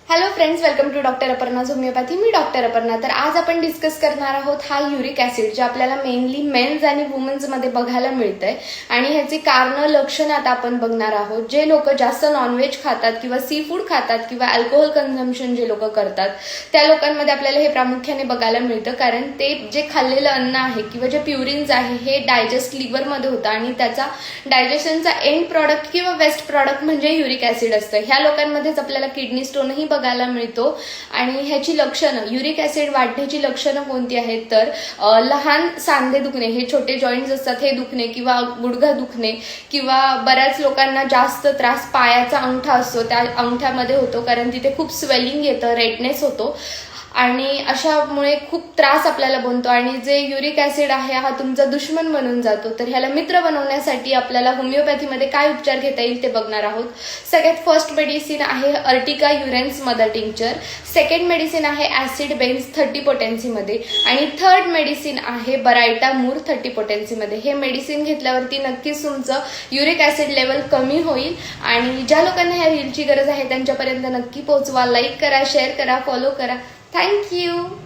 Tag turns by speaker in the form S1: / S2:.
S1: Hello friends, welcome to doctor Aparna's homeopathy. मी doctor Aparna. तर आज आपण डिस्कस करणार आहोत हा युरिक ऍसिड, जे आपल्याला मेनली मेन्स आणि वुमन्स मध्ये बघायला मिळतंय आणि ह्याची कारणं लक्षणं आता आपण बघणार आहोत. जे लोक जास्त नॉनव्हेज खातात किंवा सी फूड खातात किंवा अल्कोहोल कन्झम्पशन जे लोक करतात त्या लोकांमध्ये आपल्याला हे प्रामुख्याने बघायला मिळतं, कारण ते जे खाल्लेलं अन्न आहे किंवा जे प्युरिन्स आहे हे डायजेस्ट लिव्हरमध्ये होतं आणि त्याचा डायजेशनचा एंड प्रॉडक्ट किंवा वेस्ट प्रॉडक्ट म्हणजे युरिक ऍसिड असतं. ह्या लोकांमध्येच आपल्याला किडनी स्टोनही बघायला मिळतो. आणि ह्याची लक्षणं, युरिक ऍसिड वाढण्याची लक्षणं कोणती आहेत तर लहान सांधे दुखणे, हे छोटे जॉईंट्स असतात हे दुखणे किंवा गुडघा दुखणे, किंवा बऱ्याच लोकांना जास्त त्रास पायाचा अंगठा असतो त्या अंगठ्यामध्ये होतो, कारण तिथे खूप स्वेलिंग येतं, रेडनेस होतो आणि अशामुळे खूप त्रास आपल्याला बनतो. आणि जे युरिक ऍसिड आहे हा तुमचा दुश्मन बनून जातो. तर ह्याला मित्र बनवण्यासाठी आपल्याला होमिओपॅथीमध्ये काय उपचार घेता येईल ते बघणार आहोत. सगळ्यात फर्स्ट मेडिसिन आहे urtica urens mother tincture. Second medicine आहे ऍसिड बेन्स 30 पोटेन्सीमध्ये आणि थर्ड मेडिसिन आहे बरायटा मूर 30 पोटेन्सीमध्ये. हे मेडिसिन घेतल्यावरती नक्कीच तुमचं युरिक ऍसिड लेवल कमी होईल. आणि ज्या लोकांना ह्या रीलची गरज आहे त्यांच्यापर्यंत नक्की पोहोचवा. लाईक करा, शेअर करा, फॉलो करा. Thank you.